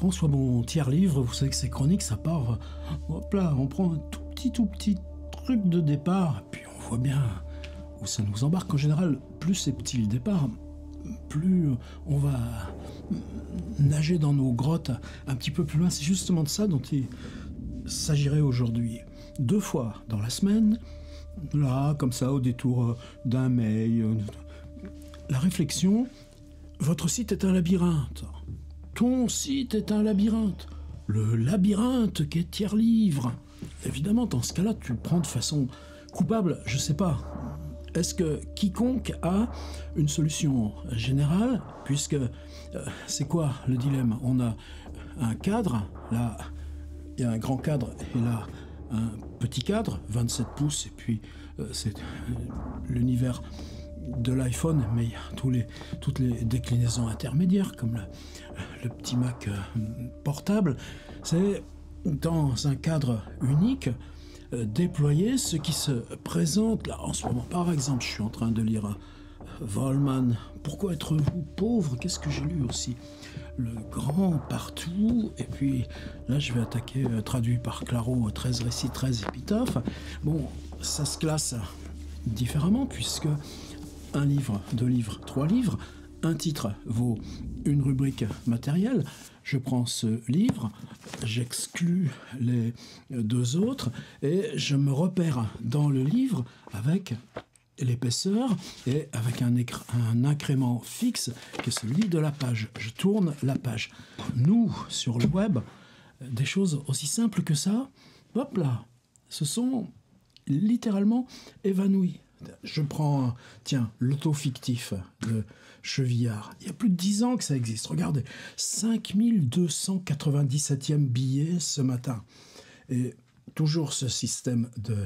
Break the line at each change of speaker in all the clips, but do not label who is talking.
prend soit mon tiers livre, vous savez que c'est chronique, ça part, hop là, on prend un tout petit truc de départ, puis on voit bien où ça nous embarque. En général, plus c'est petit le départ, plus on va nager dans nos grottes un petit peu plus loin. C'est justement de ça dont il s'agirait aujourd'hui. 2 fois dans la semaine, là, comme ça, au détour d'un mail, la réflexion, votre site est un labyrinthe. Ton site est un labyrinthe. Le labyrinthe qu'est tiers-livre. Évidemment, dans ce cas-là, tu le prends de façon coupable, je sais pas. Est-ce que quiconque a une solution générale, puisque c'est quoi le dilemme? On a un cadre, là, il y a un grand cadre, et là, un petit cadre, 27 pouces, et puis c'est l'univers de l'iPhone, mais il y a toutes les déclinaisons intermédiaires, comme le petit Mac portable. C'est dans un cadre unique, déployer ce qui se présente là en ce moment. Par exemple, je suis en train de lire Wallmann, Pourquoi êtes-vous pauvre? Qu'est-ce que j'ai lu aussi? Le grand partout, et puis là je vais attaquer, traduit par Claro, 13 récits, 13 épitaphes. Bon, ça se classe différemment, puisque un livre, 2 livres, 3 livres, un titre vaut une rubrique matérielle. Je prends ce livre, j'exclus les 2 autres, et je me repère dans le livre avec l'épaisseur et avec un incrément fixe qui est celui de la page. Je tourne la page. Nous, sur le web, des choses aussi simples que ça, hop là, se sont littéralement évanouies. Je prends, tiens, l'auto-fictif de Chevillard. Il y a plus de 10 ans que ça existe. Regardez, 5297e billet ce matin. Et toujours ce système de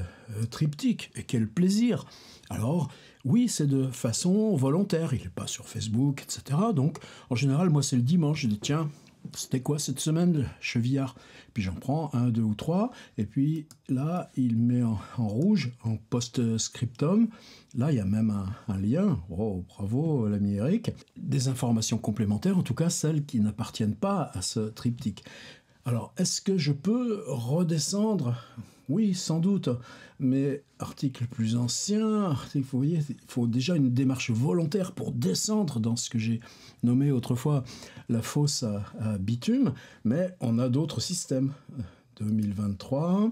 triptyque. Et quel plaisir! Alors, oui, c'est de façon volontaire. Il n'est pas sur Facebook, etc. Donc, en général, moi, c'est le dimanche. Je dis, tiens, c'était quoi cette semaine, Chevillard? Puis j'en prends 1, 2 ou 3, et puis là, il met en rouge, en post-scriptum. Là, il y a même un lien. Oh, bravo, l'ami Eric. Des informations complémentaires, en tout cas celles qui n'appartiennent pas à ce triptyque. Alors, est-ce que je peux redescendre? Oui, sans doute, mais article plus ancien, vous voyez, il faut déjà une démarche volontaire pour descendre dans ce que j'ai nommé autrefois la fosse à bitume, mais on a d'autres systèmes. 2023,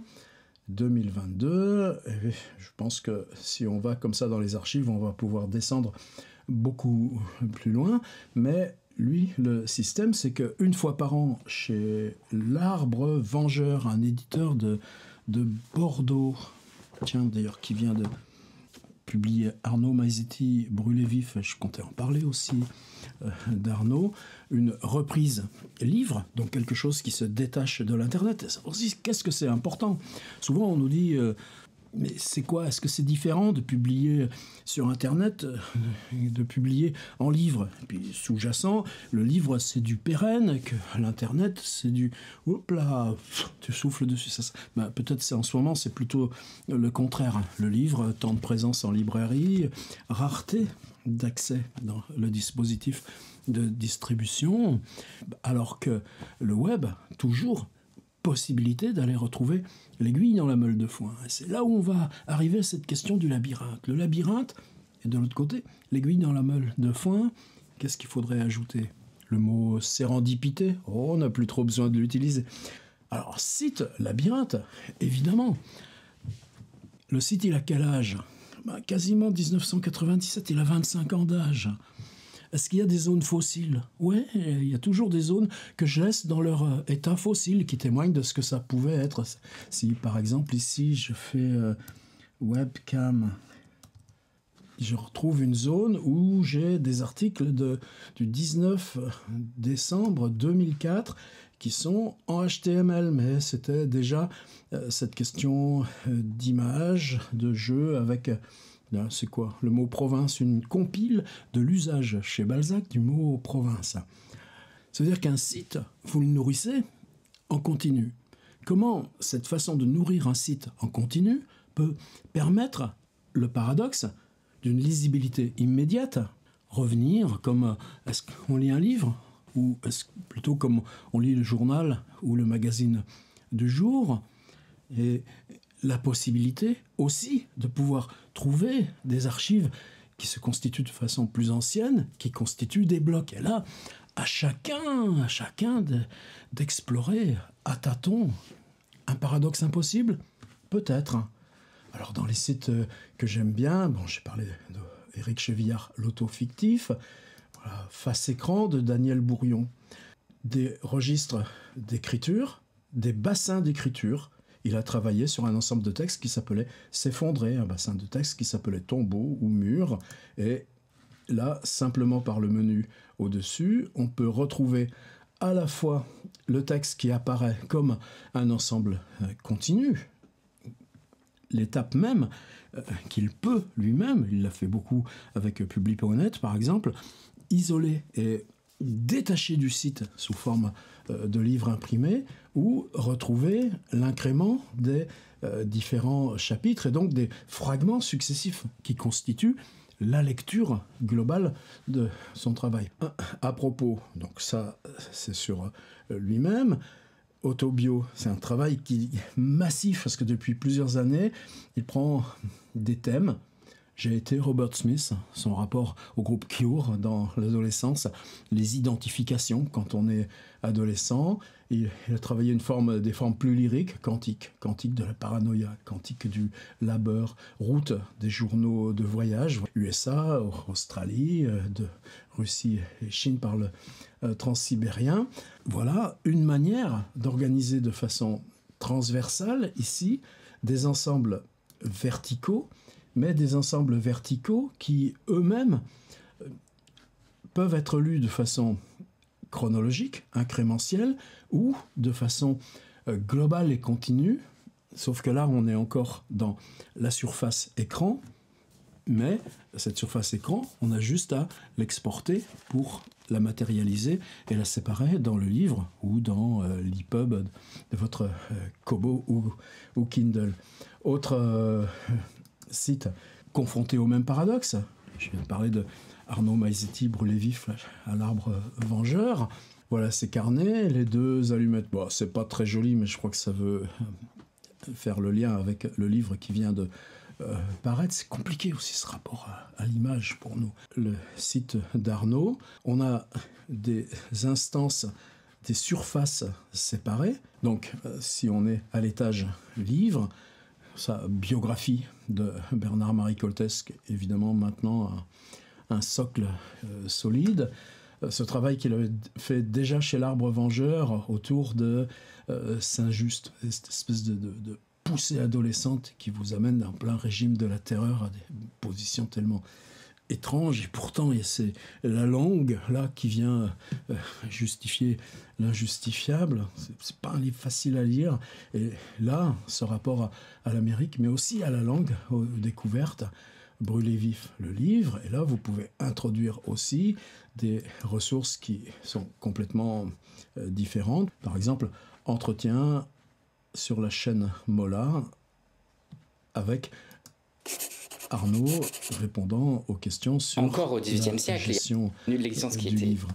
2022, et je pense que si on va comme ça dans les archives, on va pouvoir descendre beaucoup plus loin, mais lui, le système, c'est qu'une fois par an, chez l'Arbre Vengeur, un éditeur de Bordeaux, tiens d'ailleurs, qui vient de publier Arnaud Maizetti, Brûlé vif, je comptais en parler aussi d'Arnaud, une reprise livre, donc quelque chose qui se détache de l'Internet. Aussi, qu'est-ce que c'est important? Souvent on nous dit... mais c'est quoi? Est-ce que c'est différent de publier sur Internet, de publier en livre? Et puis sous-jacent, le livre c'est du pérenne, que l'Internet c'est du... Hop là, tu souffles dessus. Ça, ben, peut-être c'est en ce moment, c'est plutôt le contraire. Le livre, temps de présence en librairie, rareté d'accès dans le dispositif de distribution, alors que le web, toujours... possibilité d'aller retrouver l'aiguille dans la meule de foin. Et c'est là où on va arriver à cette question du labyrinthe. Le labyrinthe, et de l'autre côté, l'aiguille dans la meule de foin, qu'est-ce qu'il faudrait ajouter? Le mot sérendipité? Oh, on n'a plus trop besoin de l'utiliser. Alors, site, labyrinthe, évidemment. Le site, il a quel âge? Ben, quasiment 1997, il a 25 ans d'âge. Est-ce qu'il y a des zones fossiles? Oui, il y a toujours des zones que je laisse dans leur état fossile, qui témoignent de ce que ça pouvait être. Si, par exemple, ici, je fais webcam, je retrouve une zone où j'ai des articles du 19 décembre 2004 qui sont en HTML, mais c'était déjà cette question d'image, de jeu avec... Là, c'est quoi? Le mot province, une compile de l'usage chez Balzac du mot province. Ça veut dire qu'un site, vous le nourrissez en continu. Comment cette façon de nourrir un site en continu peut permettre le paradoxe d'une lisibilité immédiate? Revenir comme, est-ce qu'on lit un livre? ou est-ce plutôt comme on lit le journal ou le magazine du jour, et la possibilité aussi de pouvoir trouver des archives qui se constituent de façon plus ancienne, qui constituent des blocs. Et là, à chacun d'explorer à tâtons un paradoxe impossible, peut-être. Alors dans les sites que j'aime bien, j'ai parlé d'Éric Chevillard, l'auto-fictif, voilà, Face écran de Daniel Bourrion, des registres d'écriture, des bassins d'écriture. Il a travaillé sur un ensemble de textes qui s'appelait S'effondrer, un bassin de textes qui s'appelait Tombeau ou Mur. Et là, simplement par le menu au-dessus, on peut retrouver à la fois le texte qui apparaît comme un ensemble continu, l'étape même qu'il peut lui-même, il l'a fait beaucoup avec Publi.net par exemple, isoler et détacher du site sous forme de livre imprimé, ou retrouver l'incrément des différents chapitres et donc des fragments successifs qui constituent la lecture globale de son travail. À propos, donc ça c'est sur lui-même, Autobio, c'est un travail qui est massif parce que depuis plusieurs années, il prend des thèmes. J'ai été Robert Smith, son rapport au groupe Cure dans l'adolescence, les identifications quand on est adolescent. Il a travaillé des formes plus lyriques, cantique de la paranoïa, cantique du labeur, route des journaux de voyage, USA, Australie, de Russie et Chine par le transsibérien. Voilà une manière d'organiser de façon transversale ici des ensembles verticaux, mais des ensembles verticaux qui eux-mêmes peuvent être lus de façon chronologique, incrémentielle, ou de façon globale et continue, sauf que là on est encore dans la surface écran, mais cette surface écran, on a juste à l'exporter pour la matérialiser et la séparer dans le livre ou dans l'EPUB de votre Kobo ou Kindle. Autre site confronté au même paradoxe, je viens de parler de Arnaud Maizetti, brûlé vif à l'arbre vengeur. Voilà ces carnets, les deux allumettes. Bon, c'est pas très joli, mais je crois que ça veut faire le lien avec le livre qui vient de paraître. C'est compliqué aussi ce rapport à l'image pour nous. Le site d'Arnaud, on a des instances, des surfaces séparées. Donc, si on est à l'étage livre, sa biographie de Bernard-Marie Coltesque, évidemment maintenant un socle solide. Ce travail qu'il avait fait déjà chez l'Arbre Vengeur autour de Saint-Just, cette espèce de poussée adolescente qui vous amène en plein régime de la terreur à des positions tellement étranges, et pourtant c'est la langue là qui vient justifier l'injustifiable. C'est pas un livre facile à lire, et là ce rapport à l'Amérique, mais aussi à la langue, aux découvertes. Brûlé vif le livre, et là vous pouvez introduire aussi des ressources qui sont complètement différentes. Par exemple, entretien sur la chaîne Mola avec Arnaud répondant aux questions sur
encore au XVIIIe siècle, nulle l'existence qui était
livre.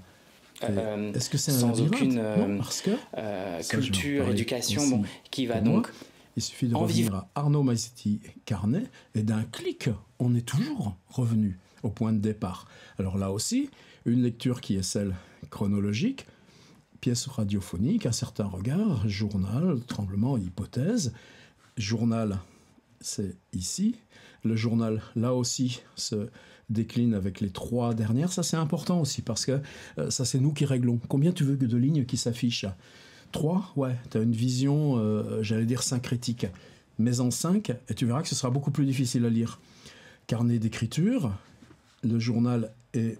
Est-ce que c'est un
sans
labyrinthe?
aucune
Non, parce que
culture, éducation, qui va donc...
Il suffit de revenir à Arnaud Maizetti Carnet, et d'un clic, on est toujours revenu au point de départ. Alors là aussi, une lecture qui est celle chronologique, pièce radiophonique, un certain regard, journal, tremblement, hypothèse. Journal, c'est ici. Le journal, là aussi, se décline avec les 3 dernières. Ça, c'est important aussi, parce que ça, c'est nous qui réglons. Combien tu veux de lignes qui s'affichent? 3, ouais, tu as une vision, j'allais dire syncrétique, mais en 5, et tu verras que ce sera beaucoup plus difficile à lire. Carnet d'écriture, le journal est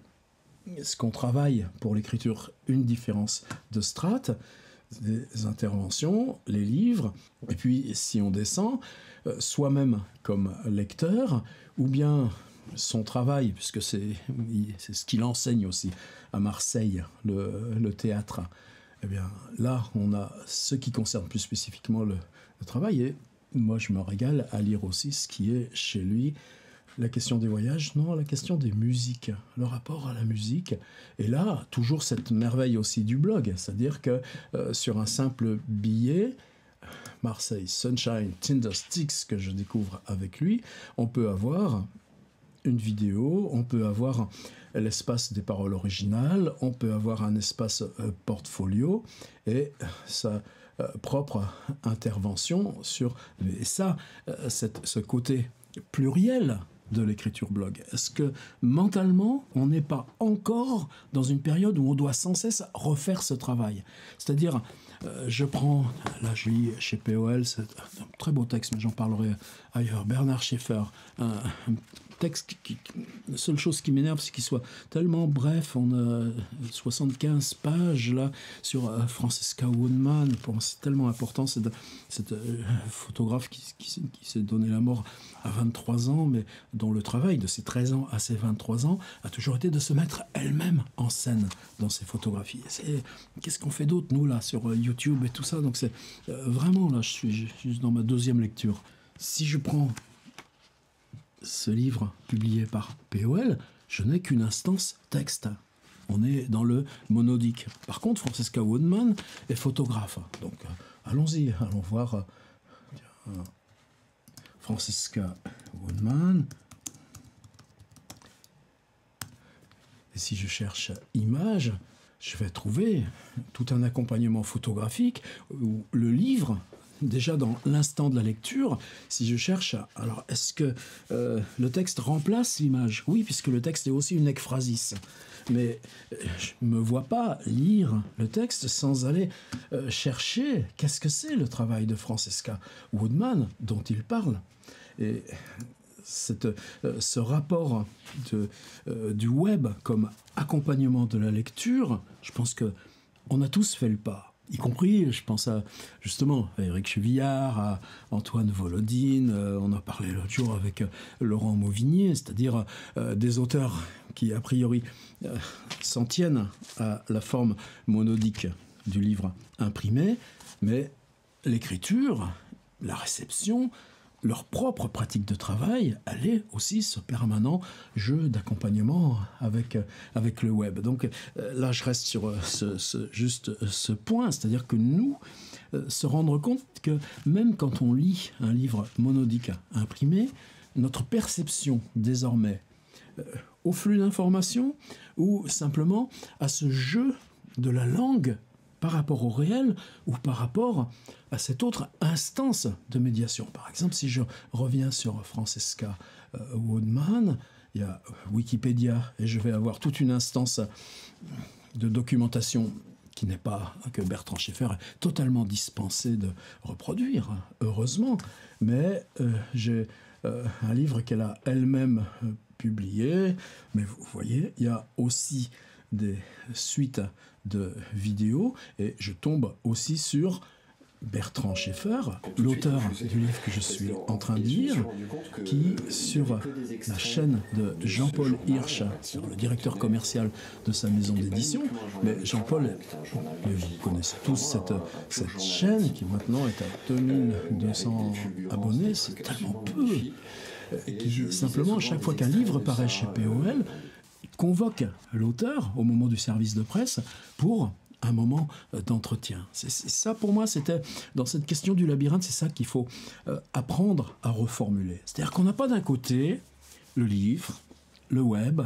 ce qu'on travaille pour l'écriture, une différence de strates, des interventions, les livres, et puis si on descend, soi-même comme lecteur, ou bien son travail, puisque c'est ce qu'il enseigne aussi à Marseille, le théâtre. Eh bien, là, on a ce qui concerne plus spécifiquement le travail, et moi, je me régale à lire aussi ce qui est chez lui la question des voyages, non, la question des musiques, le rapport à la musique. Et là, toujours cette merveille aussi du blog, c'est-à-dire que sur un simple billet, Marseille Sunshine Tindersticks, que je découvre avec lui, on peut avoir une vidéo, on peut avoir l'espace des paroles originales, on peut avoir un espace portfolio et sa propre intervention sur... Et ça, ce côté pluriel de l'écriture blog. Est-ce que mentalement, on n'est pas encore dans une période où on doit sans cesse refaire ce travail? C'est-à-dire, je prends, là je lis chez POL, c'est un très beau texte, mais j'en parlerai ailleurs, Bernard Schaeffer, un texte la seule chose qui m'énerve, c'est qu'il soit tellement bref. On a 75 pages là sur Francesca Woodman. C'est tellement important, cette photographe qui s'est donné la mort à 23 ans, mais dont le travail de ses 13 ans à ses 23 ans a toujours été de se mettre elle-même en scène dans ses photographies. Qu'est-ce qu'on fait d'autre, nous, là, sur YouTube et tout ça? Donc c'est vraiment, là, je suis juste dans ma deuxième lecture. Si je prends ce livre publié par POL, je n'ai qu'une instance texte. On est dans le monodique. Par contre, Francesca Woodman est photographe. Donc, allons-y, allons voir Francesca Woodman. Et si je cherche image, je vais trouver tout un accompagnement photographique où le livre... Déjà dans l'instant de la lecture, si je cherche, alors est-ce que le texte remplace l'image? Oui, puisque le texte est aussi une ekphrasis. Mais je ne me vois pas lire le texte sans aller chercher qu'est-ce que c'est le travail de Francesca Woodman dont il parle. Et ce rapport du web comme accompagnement de la lecture, je pense qu'on a tous fait le pas. Y compris, je pense justement à Éric Chevillard, à Antoine Volodine, on en parlait l'autre jour avec Laurent Mauvignier, c'est-à-dire des auteurs qui, a priori, s'en tiennent à la forme monodique du livre imprimé, mais l'écriture, la réception, leur propre pratique de travail, elle est aussi ce permanent jeu d'accompagnement avec le web. Donc là, je reste sur juste ce point, c'est-à-dire que nous, se rendre compte que même quand on lit un livre monodique imprimé, notre perception désormais au flux d'informations ou simplement à ce jeu de la langue par rapport au réel ou par rapport à cette autre instance de médiation. Par exemple, si je reviens sur Francesca Woodman, il y a Wikipédia et je vais avoir toute une instance de documentation qui n'est pas que Bertrand Schaeffer est totalement dispensé de reproduire, heureusement, mais j'ai un livre qu'elle a elle-même publié, mais vous voyez, il y a aussi des suites de vidéos, et je tombe aussi sur Bertrand Schaeffer, l'auteur du livre que je suis en train de lire, qui, sur la chaîne de Jean-Paul Hirsch, le directeur commercial de sa maison d'édition, mais Jean-Paul, vous connaissez tous cette chaîne qui maintenant est à 2200 abonnés, c'est tellement peu, et qui simplement, à chaque fois qu'un livre paraît chez POL, convoque l'auteur au moment du service de presse pour un moment d'entretien. C'est ça, pour moi, c'était dans cette question du labyrinthe, c'est ça qu'il faut apprendre à reformuler. C'est-à-dire qu'on n'a pas d'un côté le livre, le web.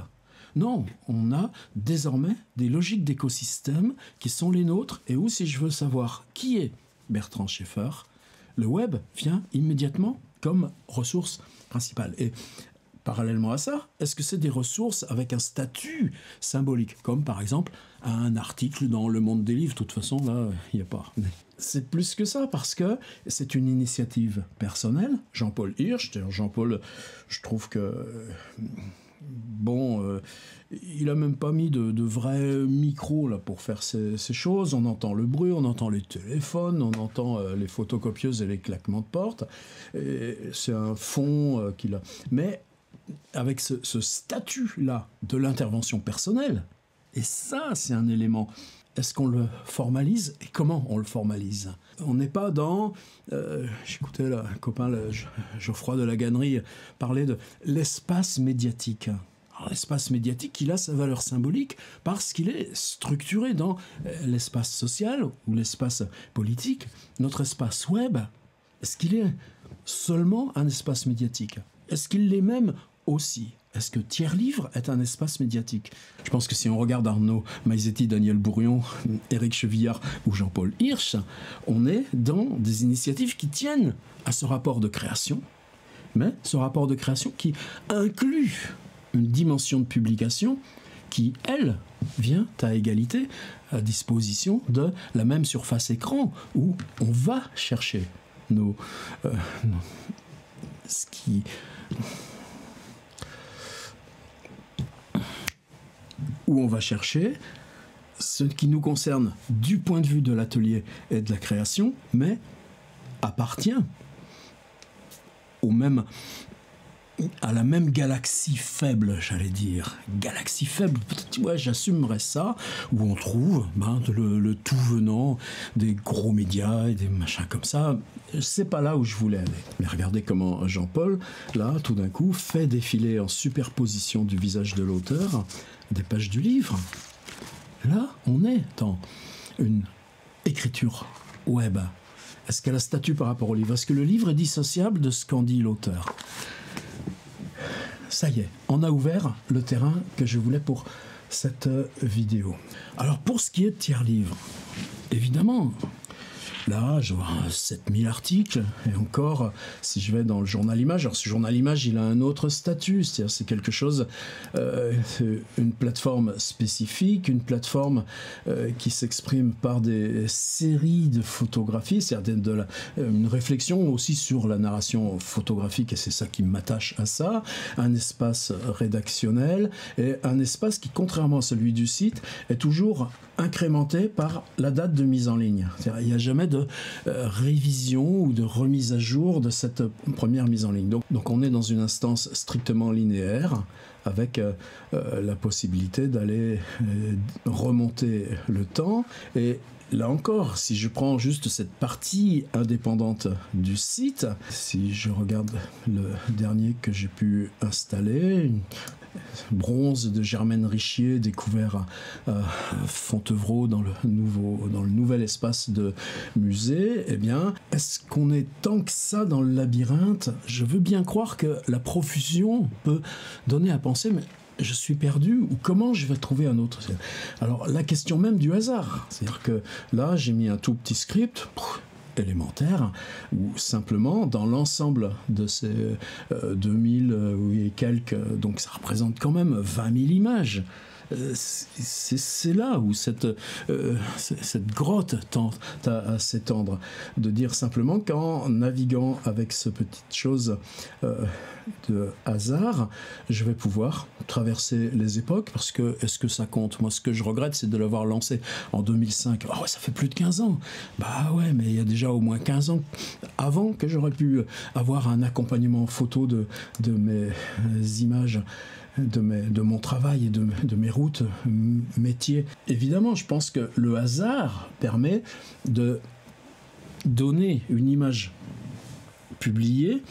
Non, on a désormais des logiques d'écosystème qui sont les nôtres et où, si je veux savoir qui est Bertrand Schaeffer, le web vient immédiatement comme ressource principale. Et parallèlement à ça, est-ce que c'est des ressources avec un statut symbolique, comme par exemple un article dans Le Monde des Livres? De toute façon, là, il n'y a pas. C'est plus que ça, parce que c'est une initiative personnelle. Jean-Paul Hirsch, Jean-Paul, je trouve que... Bon, il n'a même pas mis de vrais micros là, pour faire ces choses. On entend le bruit, on entend les téléphones, on entend les photocopieuses et les claquements de porte. C'est un fond qu'il a... Mais avec ce statut-là de l'intervention personnelle, et ça, c'est un élément est-ce qu'on le formalise et comment on le formalise? On n'est pas dans... J'écoutais un copain, Geoffroy de la Gannerie, parler de l'espace médiatique. Alors, l'espace médiatique, il a sa valeur symbolique parce qu'il est structuré dans l'espace social ou l'espace politique. Notre espace web, est-ce qu'il est seulement un espace médiatique? Est-ce qu'il l'est même aussi? Est-ce que Tiers Livre est un espace médiatique? Je pense que si on regarde Arnaud Maizetti, Daniel Bourrion, Éric Chevillard ou Jean-Paul Hirsch, on est dans des initiatives qui tiennent à ce rapport de création, mais ce rapport de création qui inclut une dimension de publication qui, elle, vient à égalité, à disposition de la même surface écran où on va chercher ce qui... où on va chercher ce qui nous concerne du point de vue de l'atelier et de la création, mais appartient à la même galaxie faible, j'allais dire. Galaxie faible, peut-être, ouais, j'assumerais ça, où on trouve le tout venant des gros médias et des machins comme ça. C'est pas là où je voulais aller. Mais regardez comment Jean-Paul, là, tout d'un coup, fait défiler en superposition du visage de l'auteur des pages du livre. Là, on est dans une écriture web. Est-ce qu'elle a statut par rapport au livre? Est-ce que le livre est dissociable de ce qu'en dit l'auteur? Ça y est, on a ouvert le terrain que je voulais pour cette vidéo. Alors, pour ce qui est de Tiers Livre, évidemment, là, je vois 7000 articles, et encore, si je vais dans le journal Image, alors ce journal Image, il a un autre statut, c'est-à-dire c'est quelque chose, une plateforme spécifique, une plateforme qui s'exprime par des séries de photographies, c'est-à-dire une réflexion aussi sur la narration photographique, et c'est ça qui m'attache à ça, un espace rédactionnel, et un espace qui, contrairement à celui du site, est toujours incrémenté par la date de mise en ligne. C'est-à-dire, il n'y a jamais de révision ou de remise à jour de cette première mise en ligne. Donc on est dans une instance strictement linéaire avec la possibilité d'aller remonter le temps. Et là encore, si je prends juste cette partie indépendante du site, si je regarde le dernier que j'ai pu installer, Bronze de Germaine Richier, découvert à Fontevraud dans le nouvel espace de musée, eh bien, est-ce qu'on est tant que ça dans le labyrinthe? Je veux bien croire que la profusion peut donner à penser, mais je suis perdu, ou comment je vais trouver un autre? Alors, la question même du hasard, c'est-à-dire que là, j'ai mis un tout petit script élémentaire, ou simplement dans l'ensemble de ces 2000 et quelques, donc ça représente quand même 20 000 images. C'est là où cette grotte tend à s'étendre, de dire simplement qu'en naviguant avec ce petite chose de hasard, je vais pouvoir traverser les époques, parce que est-ce que ça compte? Moi, ce que je regrette, c'est de l'avoir lancé en 2005. Ah ouais, ça fait plus de 15 ans. Bah ouais, mais il y a déjà au moins 15 ans avant que j'aurais pu avoir un accompagnement photo de mes images, de mon travail et de mes routes métiers. Évidemment, je pense que le hasard permet de donner une image publiée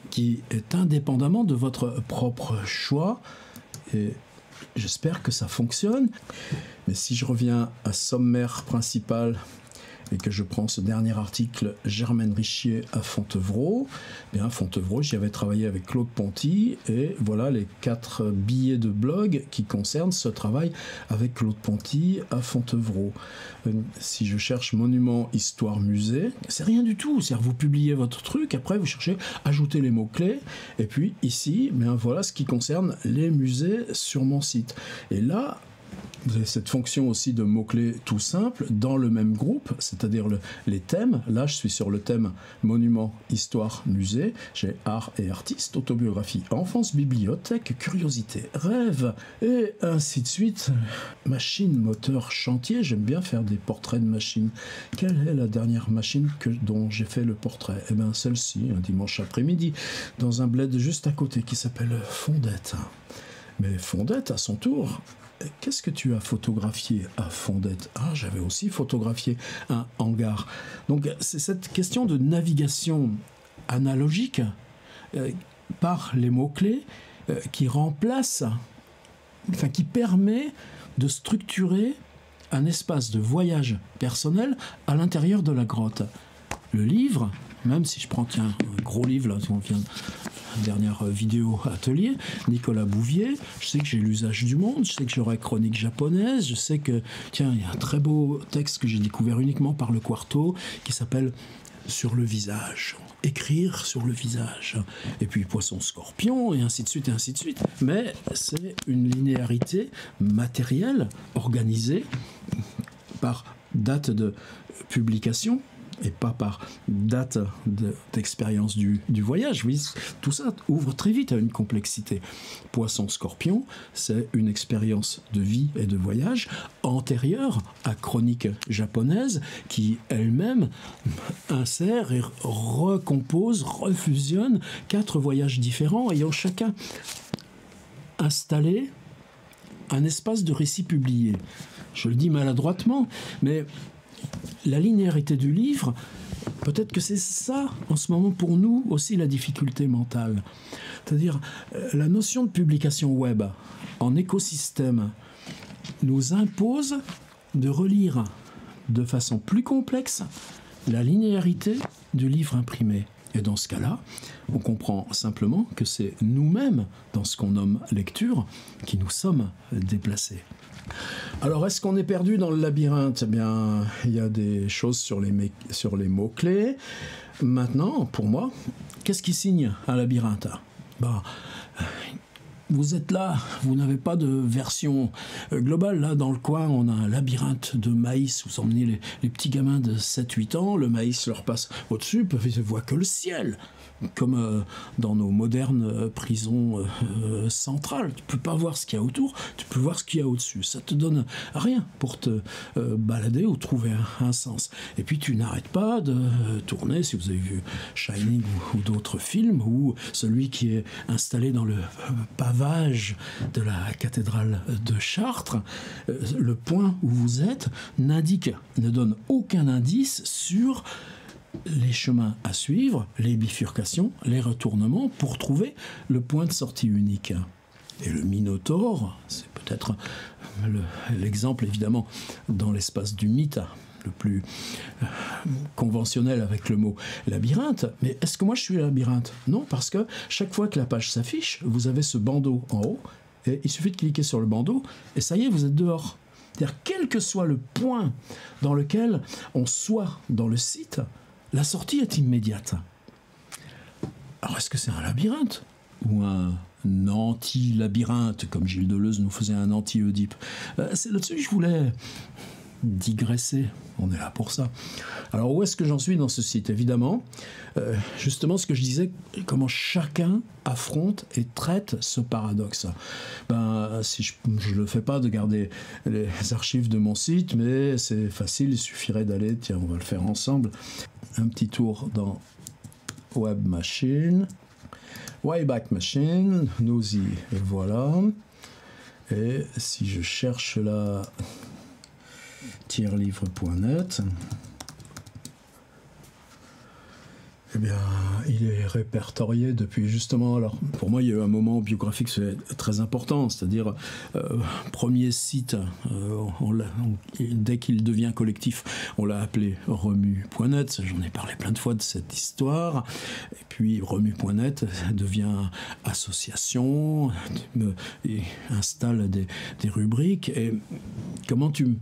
qui est indépendamment de votre propre choix, et j'espère que ça fonctionne. Mais si je reviens à sommaire principal et que je prends ce dernier article, Germaine Richier à Fontevraud, bien Fontevraud, j'y avais travaillé avec Claude Ponty, et voilà les 4 billets de blog qui concernent ce travail avec Claude Ponty à Fontevraud. Si je cherche monument, histoire, musée, c'est rien du tout. C'est-à-dire, vous publiez votre truc, après vous cherchez, ajoutez les mots-clés, et puis ici, bien voilà ce qui concerne les musées sur mon site. Et là, vous avez cette fonction aussi de mots-clés tout simple dans le même groupe, c'est-à-dire les thèmes. Là, je suis sur le thème monument, histoire, musée. J'ai art et artiste, autobiographie, enfance, bibliothèque, curiosité, rêve, et ainsi de suite. Machine, moteur, chantier. J'aime bien faire des portraits de machines. Quelle est la dernière machine dont j'ai fait le portrait? Eh bien, celle-ci, un dimanche après-midi, dans un bled juste à côté qui s'appelle Fondette. Mais Fondette, à son tour, qu'est-ce que tu as photographié à Fondette? Ah, j'avais aussi photographié un hangar. Donc c'est cette question de navigation analogique par les mots-clés qui remplace, enfin qui permet de structurer un espace de voyage personnel à l'intérieur de la grotte. Le livre, même si je prends un gros livre, là, on vient dernière vidéo atelier, Nicolas Bouvier, je sais que j'ai l'usage du monde, je sais que j'aurai chronique japonaise, je sais que, tiens, il y a un très beau texte que j'ai découvert uniquement par le Quarto, qui s'appelle Sur le visage, écrire sur le visage, et puis Poisson Scorpion, et ainsi de suite, et ainsi de suite. Mais c'est une linéarité matérielle, organisée par date de publication, et pas par date d'expérience du voyage. Oui, tout ça ouvre très vite à une complexité. Poisson-Scorpion, c'est une expérience de vie et de voyage antérieure à Chronique japonaise qui elle-même insère et recompose, refusionne 4 voyages différents ayant chacun installé un espace de récit publié. Je le dis maladroitement, mais la linéarité du livre, peut-être que c'est ça, en ce moment, pour nous, aussi la difficulté mentale. C'est-à-dire, la notion de publication web en écosystème nous impose de relire de façon plus complexe la linéarité du livre imprimé. Et dans ce cas-là, on comprend simplement que c'est nous-mêmes, dans ce qu'on nomme lecture, qui nous sommes déplacés. Alors, est-ce qu'on est perdu dans le labyrinthe? Eh bien, il y a des choses sur les mots-clés. Maintenant, pour moi, qu'est-ce qui signe un labyrinthe? Vous êtes là, vous n'avez pas de version globale. Là, dans le coin, on a un labyrinthe de maïs. Vous emmenez les petits gamins de 7-8 ans, le maïs leur passe au-dessus, ils ne voient que le ciel. Comme dans nos modernes prisons centrales. Tu ne peux pas voir ce qu'il y a autour, tu peux voir ce qu'il y a au-dessus. Ça ne te donne rien pour te balader ou trouver un sens. Et puis tu n'arrêtes pas de tourner, si vous avez vu Shining ou d'autres films, ou celui qui est installé dans le pavage de la cathédrale de Chartres, le point où vous êtes ne donne aucun indice sur les chemins à suivre, les bifurcations, les retournements pour trouver le point de sortie unique. Et le Minotaure, c'est peut-être l'exemple évidemment dans l'espace du mythe le plus conventionnel avec le mot labyrinthe. Mais est-ce que moi je suis labyrinthe? Non, parce que chaque fois que la page s'affiche, vous avez ce bandeau en haut, et il suffit de cliquer sur le bandeau, et ça y est, vous êtes dehors. C'est-à-dire, quel que soit le point dans lequel on soit dans le site, la sortie est immédiate. Alors, est-ce que c'est un labyrinthe ou un anti-labyrinthe, comme Gilles Deleuze nous faisait un anti-Oedipe? C'est là-dessus que je voulais digresser. On est là pour ça. Alors, où est-ce que j'en suis dans ce site? Évidemment, justement, ce que je disais, comment chacun affronte et traite ce paradoxe. Si je ne le fais pas de garder les archives de mon site, mais c'est facile, il suffirait d'aller, tiens, on va le faire ensemble, un petit tour dans Web Machine, Wayback Machine, nous y voilà. Et si je cherche là tierlivre.net, eh bien, il est répertorié depuis justement... Alors, pour moi, il y a eu un moment biographique très important, c'est-à-dire, premier site, dès qu'il devient collectif, on l'a appelé remue.net, j'en ai parlé plein de fois de cette histoire, et puis remue.net devient association, et installe des rubriques, et comment tu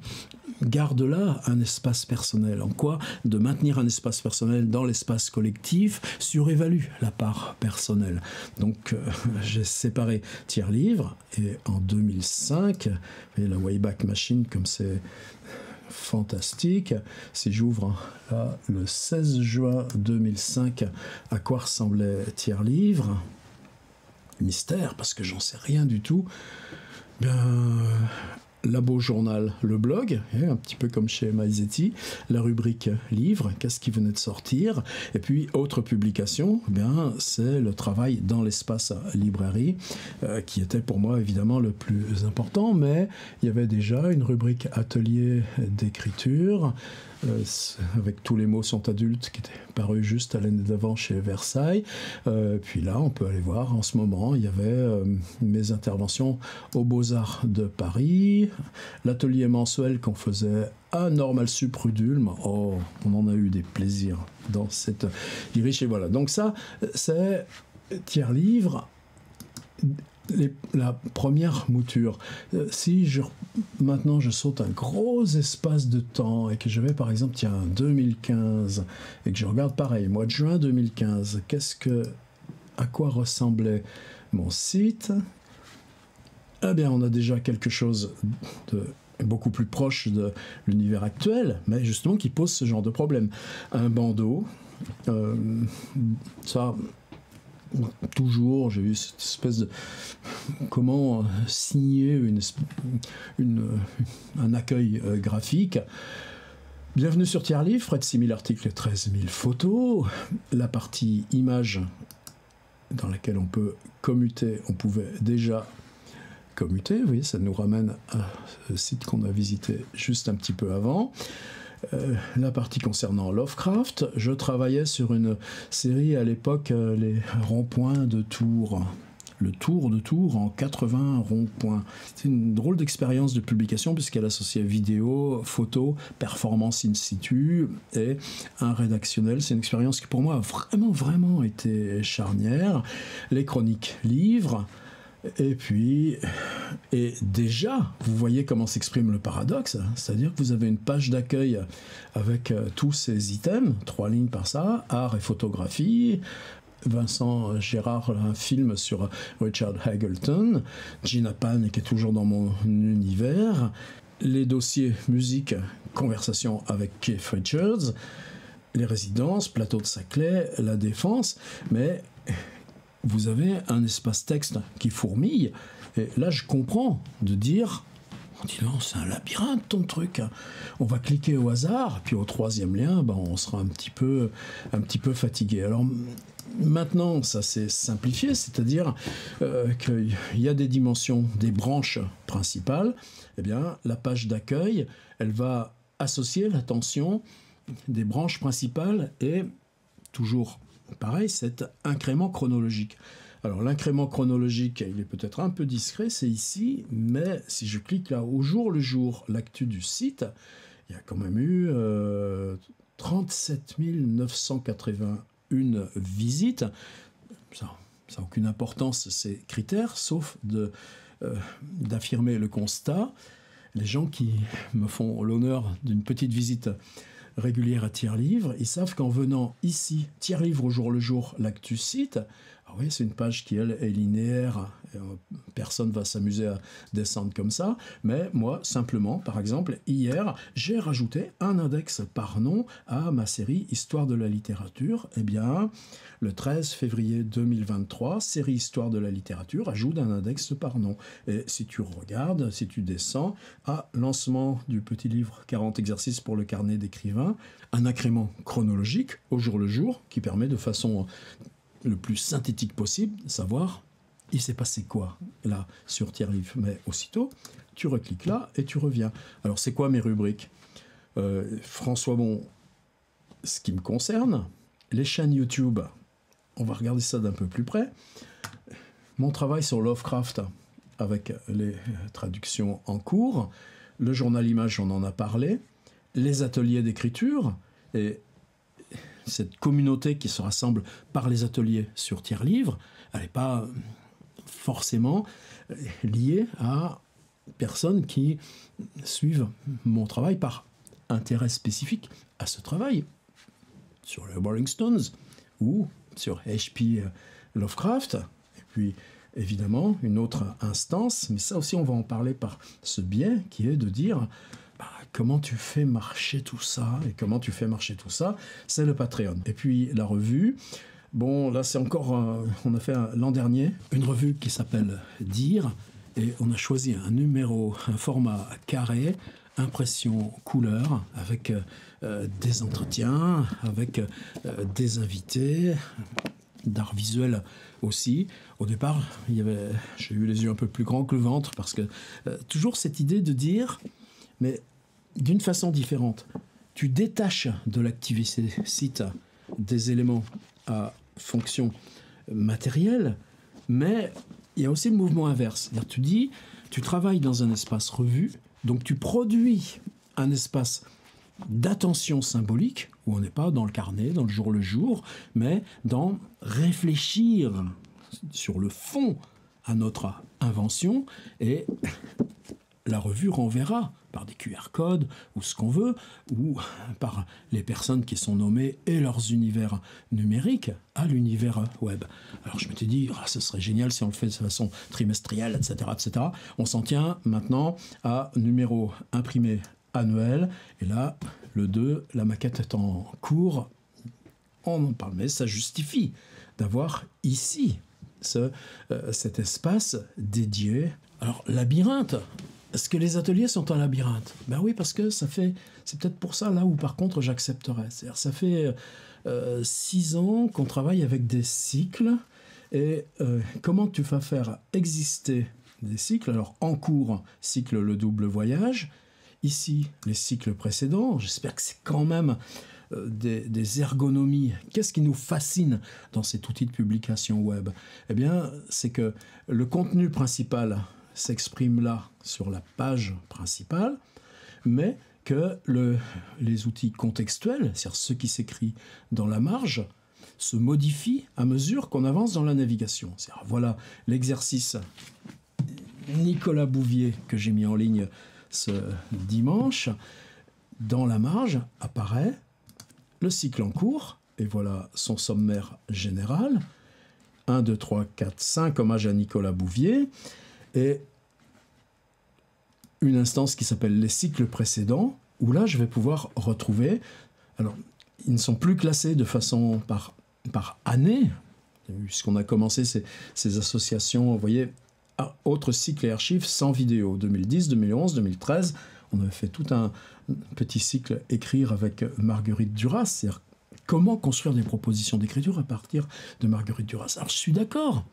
gardes là un espace personnel? En quoi de maintenir un espace personnel dans l'espace collectif surévalue la part personnelle? Donc j'ai séparé tiers-livre, et en 2005, et la Wayback Machine, comme c'est fantastique, si j'ouvre là le 16 juin 2005, à quoi ressemblait tiers-livre? Mystère, parce que j'en sais rien du tout. Labo Journal, le blog, un petit peu comme chez Maizetti, la rubrique livres, qu'est-ce qui venait de sortir, et puis autre publication, c'est le travail dans l'espace librairie, qui était pour moi évidemment le plus important, mais il y avait déjà une rubrique atelier d'écriture, avec Tous les mots sont adultes, qui était paru juste à l'année d'avant chez Versailles. Puis là, on peut aller voir, en ce moment, il y avait mes interventions aux Beaux-Arts de Paris, l'atelier mensuel qu'on faisait à Normal Sup rue d'Ulm. Oh, on en a eu des plaisirs dans cette riche. Et voilà, donc ça, c'est tiers-livre. La première mouture. Si maintenant je saute un gros espace de temps et que je vais par exemple, 2015, et que je regarde pareil, mois de juin 2015, à quoi ressemblait mon site? Eh bien, on a déjà quelque chose de beaucoup plus proche de l'univers actuel, mais justement qui pose ce genre de problème. Un bandeau, ça... Toujours, j'ai eu cette espèce de... Comment signer un accueil graphique. Bienvenue sur Tiers-Livre, près de 6000 articles et 13 000 photos. La partie images dans laquelle on peut commuter, on pouvait déjà commuter. Vous voyez, ça nous ramène à ce site qu'on a visité juste un petit peu avant. La partie concernant Lovecraft, je travaillais sur une série à l'époque, les ronds-points de Tours. Le Tour de Tours en 80 ronds-points. C'était une drôle d'expérience de publication puisqu'elle associait vidéo, photo, performance in situ et un rédactionnel. C'est une expérience qui pour moi a vraiment été charnière. Les chroniques livres. Et déjà, vous voyez comment s'exprime le paradoxe, c'est-à-dire que vous avez une page d'accueil avec tous ces items, 3 lignes par ça, art et photographie, Vincent Gérard, un film sur Richard Hagelton, Gina Pan qui est toujours dans mon univers, les dossiers musique, conversation avec Keith Richards, les résidences, plateau de Saclay, la Défense, mais... Vous avez un espace texte qui fourmille, et là je comprends de dire, on dit non, c'est un labyrinthe ton truc, on va cliquer au hasard, puis au 3e lien, on sera un petit peu fatigué. Alors maintenant ça s'est simplifié, c'est-à-dire qu'il y a des dimensions, des branches principales, eh bien la page d'accueil, elle va associer l'attention des branches principales et toujours pareil, cet incrément chronologique. Alors l'incrément chronologique, il est peut-être un peu discret, c'est ici, mais si je clique là au jour le jour, l'actu du site, il y a quand même eu 37 981 visites. Ça n'a aucune importance, ces critères, sauf d'affirmer le constat. Les gens qui me font l'honneur d'une petite visite régulière à Tiers-Livre, ils savent qu'en venant ici, Tiers-Livre au jour le jour, l'actu site, ah oui, c'est une page qui, elle, est linéaire, personne ne va s'amuser à descendre comme ça, mais moi, simplement, par exemple, hier, j'ai rajouté un index par nom à ma série Histoire de la littérature. Eh bien, le 13 février 2023, série Histoire de la littérature ajoute un index par nom. Et si tu regardes, si tu descends, à lancement du petit livre 40 exercices pour le carnet d'écrivain, un incrément chronologique au jour le jour qui permet de façon le plus synthétique possible de savoir il s'est passé quoi là sur Tiers-Livre. Mais aussitôt, tu recliques là et tu reviens. Alors c'est quoi mes rubriques? François Bon, ce qui me concerne, les chaînes YouTube, on va regarder ça d'un peu plus près. Mon travail sur Lovecraft avec les traductions en cours, le journal Image, on en a parlé, les ateliers d'écriture et cette communauté qui se rassemble par les ateliers sur Tiers-Livre, elle n'est pas forcément liée à personnes qui suivent mon travail par intérêt spécifique à ce travail, sur les Rolling Stones ou sur H.P. Lovecraft. Et puis, évidemment, une autre instance, mais ça aussi on va en parler par ce biais, qui est de dire... comment tu fais marcher tout ça? Et comment tu fais marcher tout ça? C'est le Patreon. Et puis la revue, bon là c'est encore, on a fait l'an dernier une revue qui s'appelle Dire, et on a choisi un numéro, un format carré, impression couleur, avec des entretiens, avec des invités, d'art visuel aussi. Au départ, j'ai eu les yeux un peu plus grands que le ventre, parce que toujours cette idée de dire, mais d'une façon différente, tu détaches de l'activité site des éléments à fonction matérielle, mais il y a aussi le mouvement inverse. C'est-à-dire, tu dis, tu travailles dans un espace revue, donc tu produis un espace d'attention symbolique, où on n'est pas dans le carnet, dans le jour, mais dans réfléchir sur le fond à notre invention, et la revue renverra par des QR codes ou ce qu'on veut, ou par les personnes qui sont nommées et leurs univers numériques à l'univers web. Alors je m'étais dit, ce serait génial si on le fait de façon trimestrielle, etc., etc. On s'en tient maintenant à numéro imprimé annuel, et là, le 2, la maquette est en cours. On en parle, mais ça justifie d'avoir ici cet espace dédié. Alors, labyrinthe. Est-ce que les ateliers sont un labyrinthe? Ben oui, parce que c'est peut-être pour ça, là où par contre j'accepterais. C'est-à-dire, ça fait 6 ans qu'on travaille avec des cycles, et comment tu vas faire exister des cycles? Alors, en cours, cycle le double voyage. Ici, les cycles précédents, j'espère que c'est quand même des ergonomies. Qu'est-ce qui nous fascine dans cet outil de publication web? Eh bien, c'est que le contenu principal s'exprime là, sur la page principale, mais que les outils contextuels, c'est-à-dire ce qui s'écrit dans la marge, se modifient à mesure qu'on avance dans la navigation. C'est-à-dire, voilà l'exercice Nicolas Bouvier que j'ai mis en ligne ce dimanche. Dans la marge apparaît le cycle en cours, et voilà son sommaire général. 1, 2, 3, 4, 5, hommage à Nicolas Bouvier, et une instance qui s'appelle les cycles précédents, où là je vais pouvoir retrouver, alors ils ne sont plus classés de façon par année, puisqu'on a commencé ces associations, vous voyez, autres cycles et archives sans vidéo, 2010, 2011, 2013, on avait fait tout un petit cycle écrire avec Marguerite Duras, c'est-à-dire comment construire des propositions d'écriture à partir de Marguerite Duras. Alors je suis d'accord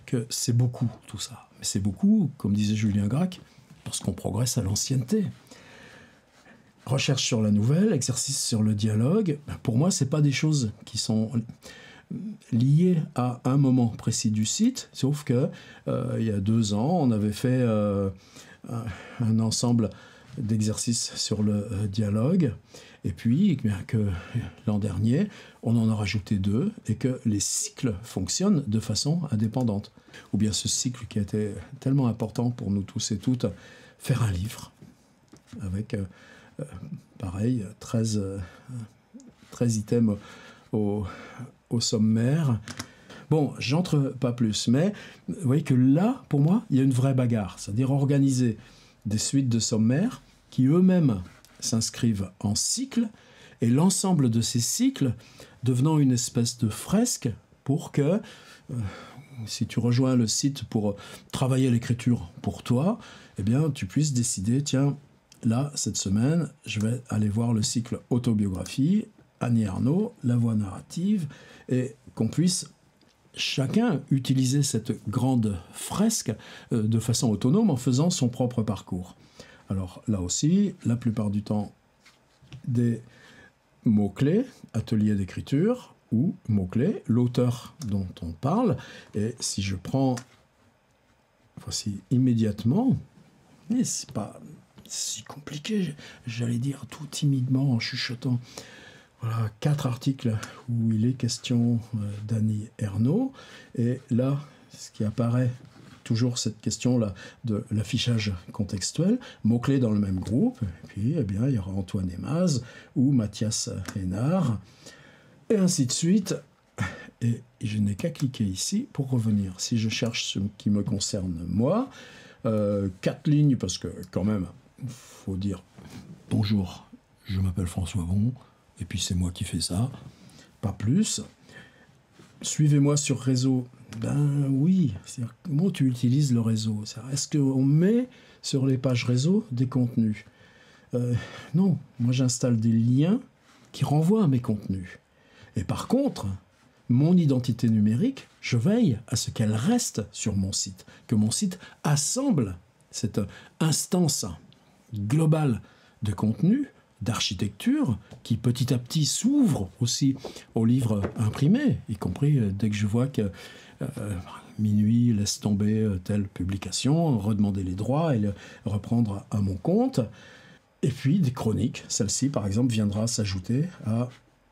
que c'est beaucoup tout ça, mais c'est beaucoup, comme disait Julien Gracq, parce qu'on progresse à l'ancienneté. Recherche sur la nouvelle, exercice sur le dialogue, pour moi c'est pas des choses qui sont liées à un moment précis du site, sauf que il y a 2 ans, on avait fait un ensemble d'exercices sur le dialogue, et puis que l'an dernier, on en a rajouté 2, et que les cycles fonctionnent de façon indépendante. Ou bien ce cycle qui a été tellement important pour nous tous et toutes, faire un livre, avec, pareil, 13 items au sommaire. Bon, j'entre pas plus, mais vous voyez que là, pour moi, il y a une vraie bagarre, c'est-à-dire organiser des suites de sommaires qui eux-mêmes s'inscrivent en cycle, et l'ensemble de ces cycles devenant une espèce de fresque pour que, si tu rejoins le site pour travailler l'écriture pour toi, eh bien, tu puisses décider, tiens, là, cette semaine, je vais aller voir le cycle autobiographie, Annie Ernaux, la voix narrative, et qu'on puisse chacun utiliser cette grande fresque de façon autonome en faisant son propre parcours. Alors là aussi, la plupart du temps, des mots-clés, atelier d'écriture, ou mots-clés, l'auteur dont on parle. Et si je prends, voici immédiatement, mais c'est pas si compliqué, j'allais dire tout timidement en chuchotant. Voilà, 4 articles où il est question d'Annie Ernaux. Et là, ce qui apparaît, toujours cette question-là de l'affichage contextuel, mots-clés dans le même groupe. Et puis, eh bien, il y aura Antoine Emaz ou Mathias Hénard, et ainsi de suite. Et je n'ai qu'à cliquer ici pour revenir. Si je cherche ce qui me concerne moi, 4 lignes, parce que quand même, il faut dire « Bonjour, je m'appelle François Bon ». Et puis c'est moi qui fais ça, pas plus. Suivez-moi sur réseau Ben oui, c'est-à-dire, comment tu utilises le réseau? Est-ce qu'on met sur les pages réseau des contenus? Non, moi j'installe des liens qui renvoient à mes contenus. Et par contre, mon identité numérique, je veille à ce qu'elle reste sur mon site, que mon site assemble cette instance globale de contenu, d'architecture, qui petit à petit s'ouvre aussi aux livres imprimés, y compris dès que je vois que minuit laisse tomber telle publication, redemander les droits et le reprendre à mon compte. Et puis des chroniques, celle-ci par exemple viendra s'ajouter à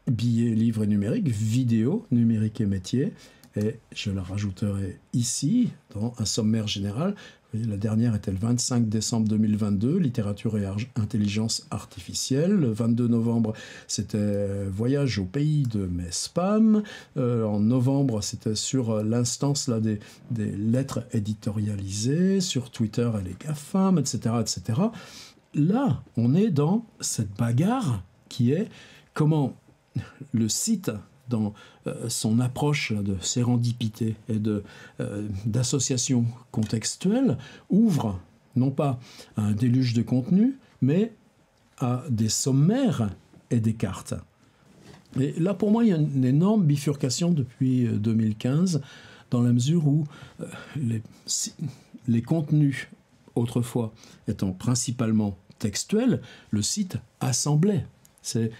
billets, livres et numériques, vidéos, numérique et métiers, et je la rajouterai ici dans un sommaire général. Vous voyez, la dernière était le 25 décembre 2022, littérature et intelligence artificielle. Le 22 novembre, c'était voyage au pays de mes spams. En novembre, c'était sur l'instance là, des lettres éditorialisées, sur Twitter et les GAFAM, etc., etc. Là, on est dans cette bagarre qui est comment le site, dans son approche de sérendipité et d'association contextuelle, ouvre non pas à un déluge de contenu, mais à des sommaires et des cartes. Et là, pour moi, il y a une énorme bifurcation depuis 2015, dans la mesure où les contenus, autrefois étant principalement textuels, le site assemblait. C'est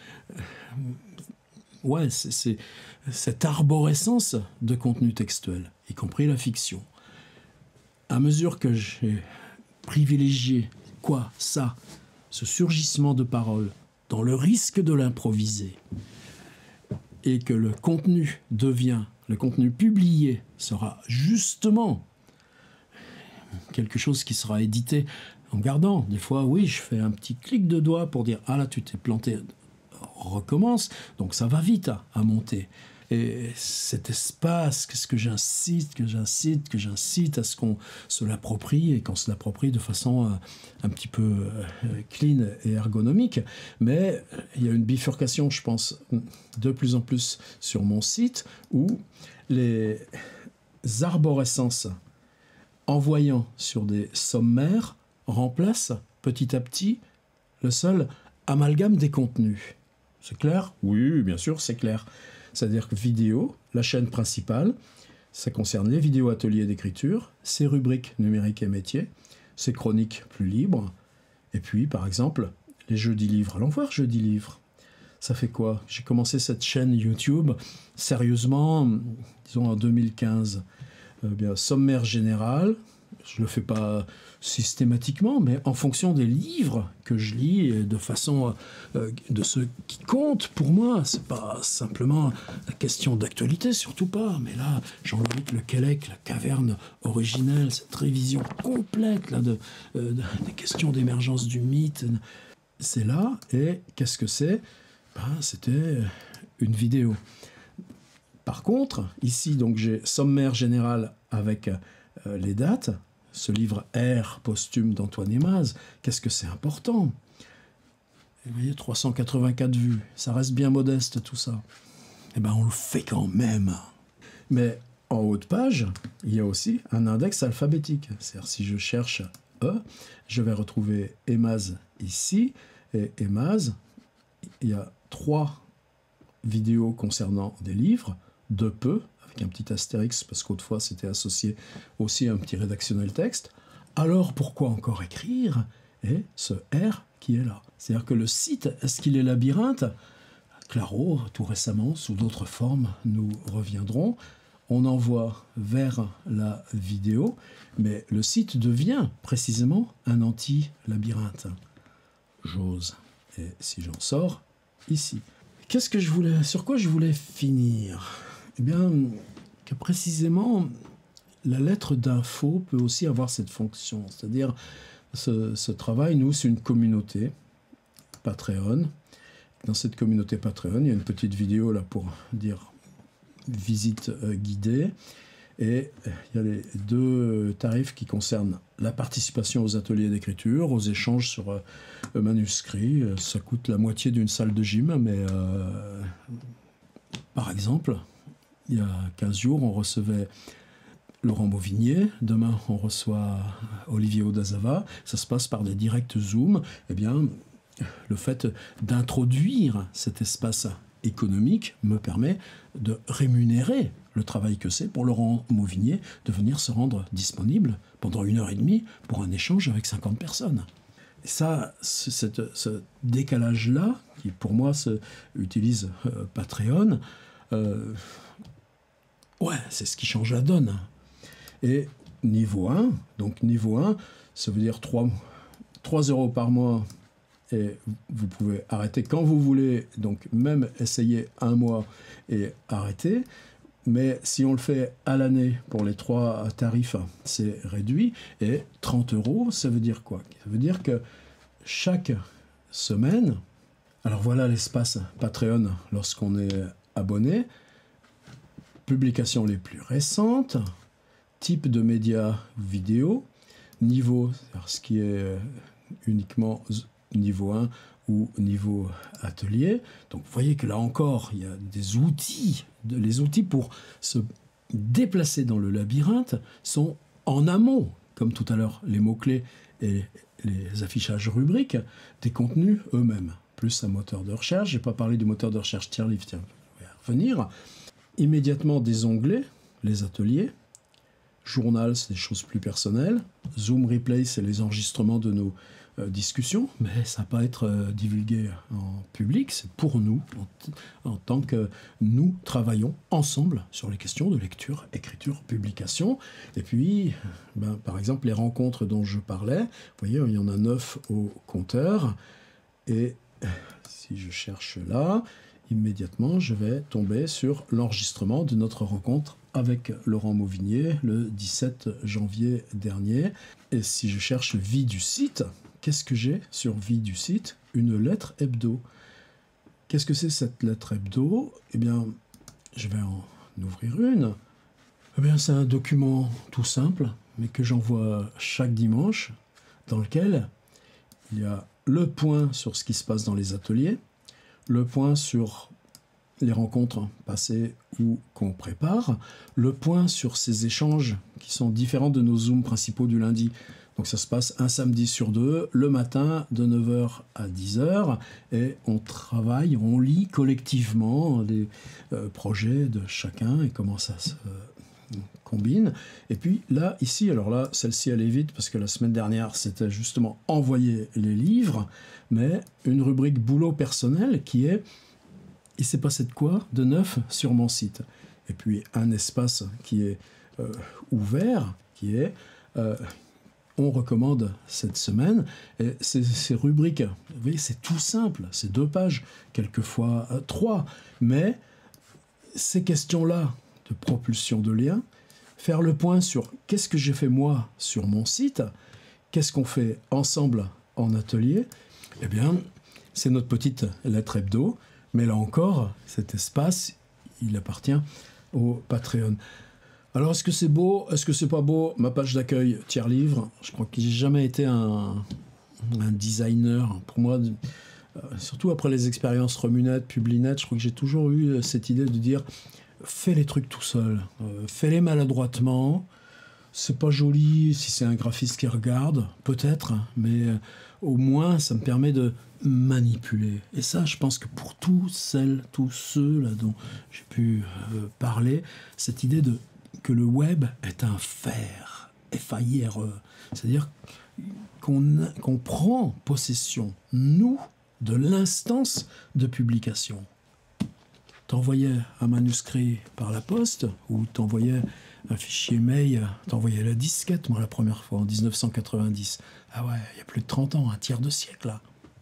cette arborescence de contenu textuel, y compris la fiction. À mesure que j'ai privilégié ce surgissement de paroles dans le risque de l'improviser, et que le contenu publié sera justement quelque chose qui sera édité en gardant. Des fois, oui, je fais un petit clic de doigt pour dire « Ah là, tu t'es planté », recommence, donc ça va vite à monter. Et cet espace, qu'est-ce que j'incite à ce qu'on se l'approprie, et qu'on se l'approprie de façon un petit peu clean et ergonomique. Mais il y a une bifurcation, je pense, de plus en plus sur mon site, où les arborescences envoyant sur des sommaires remplacent petit à petit le seul amalgame des contenus. C'est clair? Oui, bien sûr, c'est clair. C'est-à-dire que vidéo, la chaîne principale, ça concerne les vidéos ateliers d'écriture, ses rubriques numériques et métiers, ses chroniques plus libres, et puis, par exemple, les jeudis livres. Allons voir jeudi livres. Ça fait quoi? J'ai commencé cette chaîne YouTube sérieusement, disons en 2015. Bien, sommaire général, je ne le fais pas systématiquement, mais en fonction des livres que je lis, et de façon de ce qui compte pour moi. C'est pas simplement la question d'actualité, surtout pas, mais là, Jean-Loïc Lequelec, la caverne originelle, cette révision complète là, des questions d'émergence du mythe, c'est là. Et qu'est-ce que c'est? C'était une vidéo. Par contre, ici, donc, j'ai sommaire général avec les dates. Ce livre R posthume d'Antoine Aimaz, qu'est-ce que c'est important? Vous voyez, 384 vues, ça reste bien modeste tout ça. Eh bien, on le fait quand même. Mais en haut de page, il y a aussi un index alphabétique. C'est-à-dire, si je cherche E, je vais retrouver Aimaz ici. Et Aimaz, il y a 3 vidéos concernant des livres, de peu, avec un petit astérix, parce qu'autrefois c'était associé aussi à un petit rédactionnel texte. Alors pourquoi encore écrire? Et ce R qui est là. C'est-à-dire que le site, est-ce qu'il est labyrinthe? Claro, tout récemment, sous d'autres formes, nous reviendrons. On envoie vers la vidéo, mais le site devient précisément un anti-labyrinthe. J'ose. Et si j'en sors, ici. Sur quoi je voulais finir? Eh bien, que précisément, la lettre d'info peut aussi avoir cette fonction. C'est-à-dire, ce travail, nous, c'est une communauté Patreon. Dans cette communauté Patreon, il y a une petite vidéo là pour dire visite guidée. Et il y a les 2 tarifs qui concernent la participation aux ateliers d'écriture, aux échanges sur manuscrits. Ça coûte la moitié d'une salle de gym, mais par exemple, il y a 15 jours, on recevait Laurent Mauvignier. Demain, on reçoit Olivier Odazava. Ça se passe par des directs Zoom. Eh bien, le fait d'introduire cet espace économique me permet de rémunérer le travail que c'est pour Laurent Mauvignier de venir se rendre disponible pendant 1h30 pour un échange avec 50 personnes. Et ça, ce décalage-là, qui pour moi utilise Patreon, c'est ce qui change la donne. Et niveau 1, donc niveau 1, ça veut dire 3 € par mois, et vous pouvez arrêter quand vous voulez, donc même essayer un mois et arrêter. Mais si on le fait à l'année pour les 3 tarifs, c'est réduit. Et 30 €, ça veut dire quoi? Ça veut dire que chaque semaine, alors voilà l'espace Patreon lorsqu'on est abonné, publications les plus récentes, type de médias vidéo, niveau, ce qui est uniquement niveau 1 ou niveau atelier. Donc vous voyez que là encore, il y a des outils. Les outils pour se déplacer dans le labyrinthe sont en amont, comme tout à l'heure, les mots-clés et les affichages rubriques, des contenus eux-mêmes, plus un moteur de recherche. Je n'ai pas parlé du moteur de recherche Tierlivre, tiens, je vais revenir. Immédiatement des onglets, les ateliers. Journal, c'est des choses plus personnelles. Zoom Replay, c'est les enregistrements de nos discussion, mais ça va pas être divulgué en public, c'est pour nous, en tant que nous travaillons ensemble sur les questions de lecture, écriture, publication. Et puis, par exemple, les rencontres dont je parlais, vous voyez, il y en a 9 au compteur, et si je cherche là, immédiatement, je vais tomber sur l'enregistrement de notre rencontre avec Laurent Mauvignier le 17 janvier dernier. Et si je cherche vie du site, qu'est-ce que j'ai sur vie du site? Une lettre hebdo. Qu'est-ce que c'est cette lettre hebdo? Eh bien, je vais en ouvrir une. Eh bien, c'est un document tout simple, mais que j'envoie chaque dimanche, dans lequel il y a le point sur ce qui se passe dans les ateliers, le point sur les rencontres passées ou qu'on prépare, le point sur ces échanges qui sont différents de nos Zooms principaux du lundi. Donc ça se passe un samedi sur 2, le matin de 9h à 10h, et on travaille, on lit collectivement des projets de chacun et comment ça se combine. Et puis là, ici, alors là, celle-ci elle est vite parce que la semaine dernière, c'était justement envoyer les livres, mais une rubrique boulot personnel qui est « Il s'est passé de quoi de neuf sur mon site ?» Et puis un espace qui est ouvert, qui est on recommande cette semaine. Et ces rubriques, vous voyez, c'est tout simple, c'est 2 pages, quelquefois 3, mais ces questions-là de propulsion de liens, faire le point sur qu'est-ce que j'ai fait moi sur mon site, qu'est-ce qu'on fait ensemble en atelier, eh bien, c'est notre petite lettre hebdo. Mais là encore, cet espace, il appartient au Patreon. Alors, est-ce que c'est beau? Est-ce que c'est pas beau? Ma page d'accueil Tierlivre, je crois que j'ai jamais été un designer. Pour moi, surtout après les expériences Remunet, Publinet, je crois que j'ai toujours eu cette idée de dire fais les trucs tout seul, fais-les maladroitement. C'est pas joli si c'est un graphiste qui regarde, peut-être, mais au moins ça me permet de manipuler. Et ça, je pense que pour tous ceux là dont j'ai pu parler, cette idée que le web est un faire, F-A-I-R-E, c'est-à-dire qu'on prend possession, nous, de l'instance de publication. T'envoyais un manuscrit par la poste, ou t'envoyais un fichier mail, t'envoyais la disquette, moi la première fois en 1990. Ah ouais, il y a plus de 30 ans, un tiers de siècle là.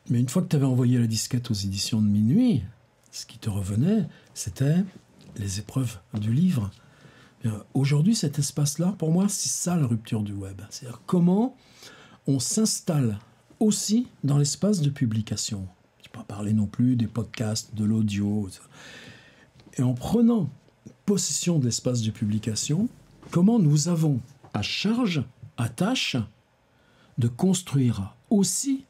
Mais une fois que tu avais envoyé la disquette aux éditions de Minuit, ce qui te revenait, c'était les épreuves du livre. Aujourd'hui, cet espace-là, pour moi, c'est ça la rupture du web. C'est-à-dire comment on s'installe aussi dans l'espace de publication. Je ne vais pas parler non plus des podcasts, de l'audio. Et en prenant possession de l'espace de publication, comment nous avons à charge, à tâche, de construire aussi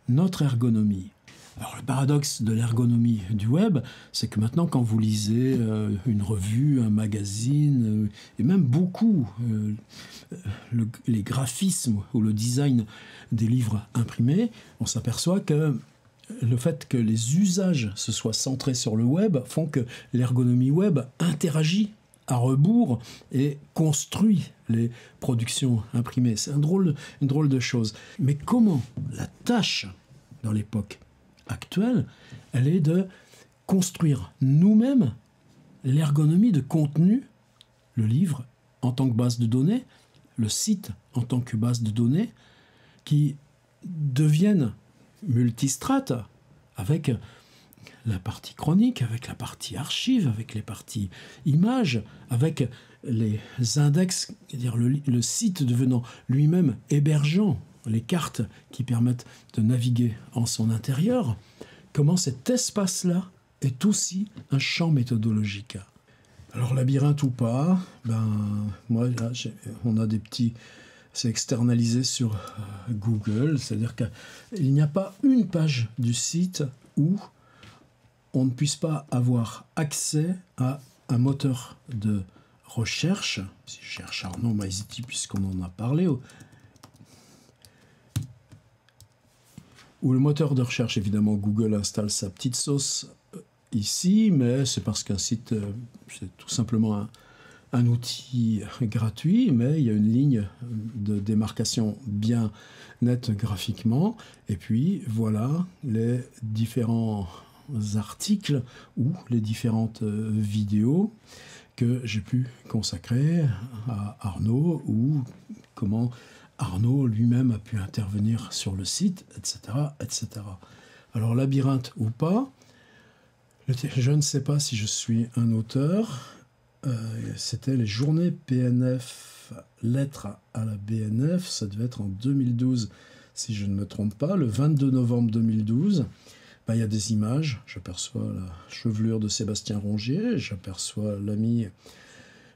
notre ergonomie. Alors le paradoxe de l'ergonomie du web, c'est que maintenant quand vous lisez une revue, un magazine, et même beaucoup les graphismes ou le design des livres imprimés, on s'aperçoit que le fait que les usages se soient centrés sur le web font que l'ergonomie web interagit à rebours et construit les productions imprimées. C'est une drôle de chose. Mais comment la tâche dans l'époque actuelle, elle est de construire nous-mêmes l'ergonomie de contenu, le livre en tant que base de données, le site en tant que base de données, qui deviennent multistrates avec la partie chronique, avec la partie archive, avec les parties images, avec les index, c'est-à-dire le site devenant lui-même hébergeant les cartes qui permettent de naviguer en son intérieur, comment cet espace-là est aussi un champ méthodologique. Alors labyrinthe ou pas, moi là, on a des petits... C'est externalisé sur Google, c'est-à-dire qu'il n'y a pas une page du site où on ne puisse pas avoir accès à un moteur de recherche. Si je cherche Arnaud Maizetti, puisqu'on en a parlé, où le moteur de recherche, évidemment, Google installe sa petite sauce ici, mais c'est parce qu'un site, c'est tout simplement un outil gratuit, mais il y a une ligne de démarcation bien nette graphiquement. Et puis, voilà les différents articles ou les différentes vidéos que j'ai pu consacrer à Arnaud, ou comment Arnaud lui-même a pu intervenir sur le site, etc., etc. Alors, labyrinthe ou pas, je ne sais pas si je suis un auteur. C'était les journées PNF, lettres à la BNF, ça devait être en 2012, si je ne me trompe pas, le 22 novembre 2012. Il y a des images, j'aperçois la chevelure de Sébastien Rongier, j'aperçois l'ami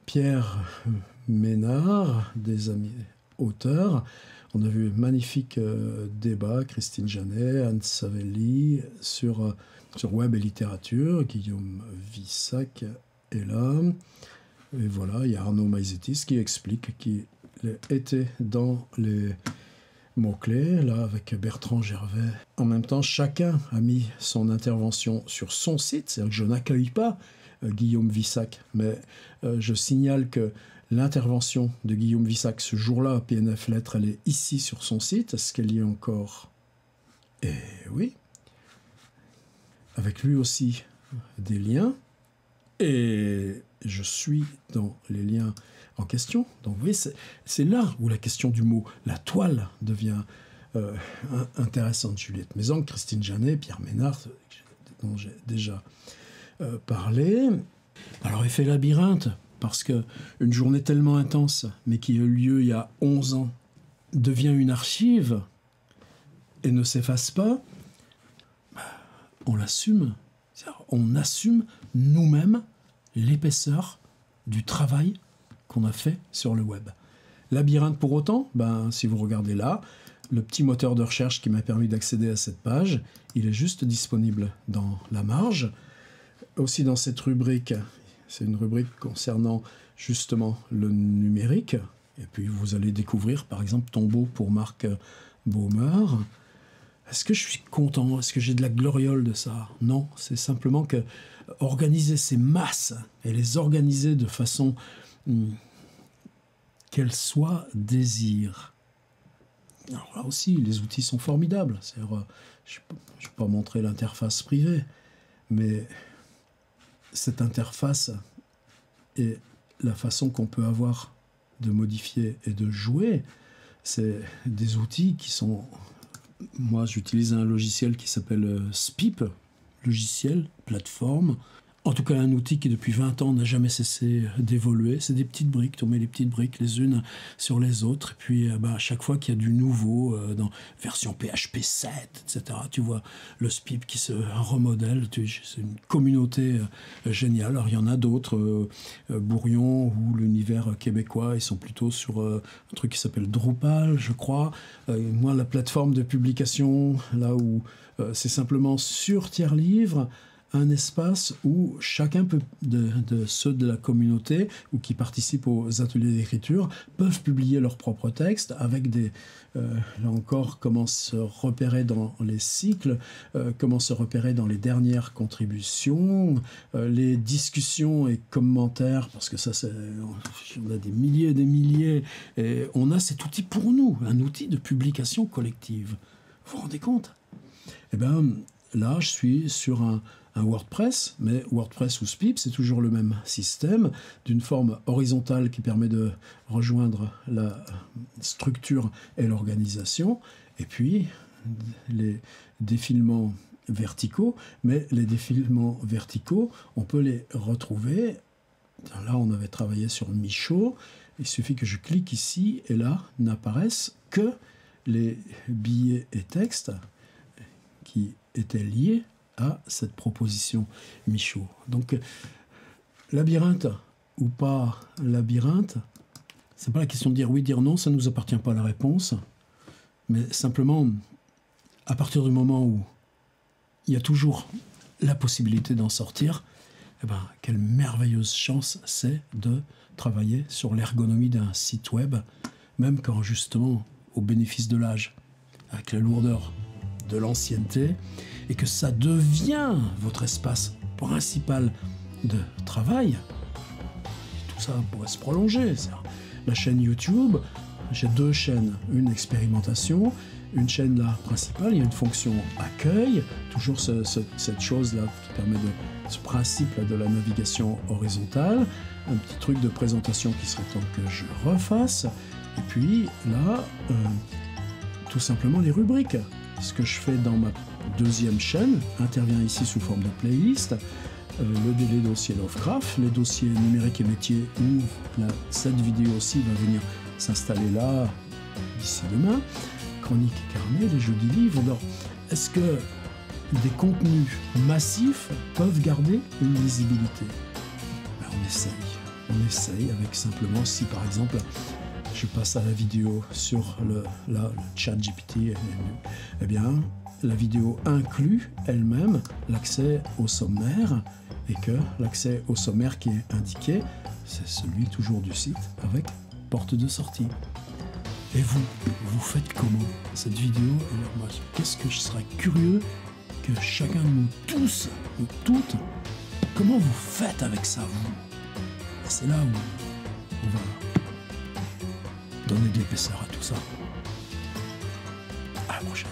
Pierre Ménard, des amis auteurs. On a vu un magnifique débat, Christine Janet, Anne Savelli, sur Web et littérature, Guillaume Vissac est là. Et voilà, il y a Arnaud Maizetti qui explique qu'il était dans les mots-clés, là, avec Bertrand Gervais. En même temps, chacun a mis son intervention sur son site, c'est-à-dire que je n'accueille pas Guillaume Vissac, mais je signale que l'intervention de Guillaume Vissac ce jour-là à PNF Lettres, elle est ici sur son site. Est-ce qu'elle y est encore? Eh oui. Avec lui aussi des liens. Et je suis dans les liens en question. Donc vous voyez, c'est là où la question du mot, la toile, devient intéressante. Juliette Mézange, Christine Janet, Pierre Ménard, dont j'ai déjà parlé. Alors effet labyrinthe, parce qu'une journée tellement intense, mais qui a eu lieu il y a 11 ans, devient une archive et ne s'efface pas, on l'assume. On assume nous-mêmes l'épaisseur du travail qu'on a fait sur le web. Labyrinthe pour autant, si vous regardez là, le petit moteur de recherche qui m'a permis d'accéder à cette page, il est juste disponible dans la marge. Aussi dans cette rubrique, c'est une rubrique concernant justement le numérique. Et puis vous allez découvrir par exemple Tombeau pour Marc Baumer. Est-ce que je suis content? Est-ce que j'ai de la gloriole de ça? Non, c'est simplement que organiser ces masses et les organiser de façon qu'elles soient désir. Alors là aussi, les outils sont formidables. C'est-à-dire, je ne vais pas montrer l'interface privée, mais cette interface et la façon qu'on peut avoir de modifier et de jouer, c'est des outils qui sont... Moi, j'utilise un logiciel qui s'appelle SPIP, logiciel, plateforme, En tout cas, un outil qui, depuis 20 ans, n'a jamais cessé d'évoluer. C'est des petites briques. Tu mets les petites briques les unes sur les autres. Et puis, à chaque fois qu'il y a du nouveau, dans version PHP 7, etc., tu vois le SPIP qui se remodèle. C'est une communauté géniale. Alors, il y en a d'autres. Bourrion ou l'univers québécois, ils sont plutôt sur un truc qui s'appelle Drupal, je crois. Moi, la plateforme de publication, là où c'est simplement sur Tiers-Livre, un espace où chacun de ceux de la communauté ou qui participent aux ateliers d'écriture peuvent publier leurs propres textes avec des... là encore, comment se repérer dans les cycles, comment se repérer dans les dernières contributions, les discussions et commentaires, parce que ça, on a des milliers et des milliers, et on a cet outil pour nous, un outil de publication collective. Vous vous rendez compte ? Eh bien, là, je suis sur un WordPress, mais WordPress ou SPIP, c'est toujours le même système, d'une forme horizontale qui permet de rejoindre la structure et l'organisation, et puis les défilements verticaux, mais les défilements verticaux, on peut les retrouver. Là, on avait travaillé sur Michaud, il suffit que je clique ici, et là, n'apparaissent que les billets et textes qui étaient liés à cette proposition Michaud. Donc, labyrinthe ou pas labyrinthe, c'est pas la question de dire oui, dire non, ça ne nous appartient pas à la réponse, mais simplement, à partir du moment où il y a toujours la possibilité d'en sortir, eh ben, quelle merveilleuse chance c'est de travailler sur l'ergonomie d'un site web, même quand justement, au bénéfice de l'âge, avec la lourdeur de l'ancienneté, et que ça devient votre espace principal de travail, tout ça pourrait se prolonger. La chaîne YouTube, j'ai 2 chaînes, une expérimentation, une chaîne là principale, il y a une fonction accueil, toujours cette chose-là qui permet ce principe là, de la navigation horizontale, un petit truc de présentation qui serait temps que je refasse, et puis là, tout simplement les rubriques. Ce que je fais dans ma 2e chaîne intervient ici sous forme de playlist. Les dossiers Lovecraft, les dossiers numériques et métiers où cette vidéo aussi va venir s'installer là d'ici demain. Chronique et carnet, les jeudis livres. Alors, est-ce que des contenus massifs peuvent garder une lisibilité ? Ben, on essaye avec simplement si par exemple je passe à la vidéo sur le chat GPT, eh bien, la vidéo inclut elle-même l'accès au sommaire, et que l'accès au sommaire qui est indiqué, c'est celui toujours du site avec porte de sortie. Et vous faites comment cette vidéo? Moi, qu'est-ce que je serais curieux que chacun de nous tous, nous toutes, comment vous faites avec ça, vous? C'est là où on va donner de l'épaisseur à tout ça. À la prochaine.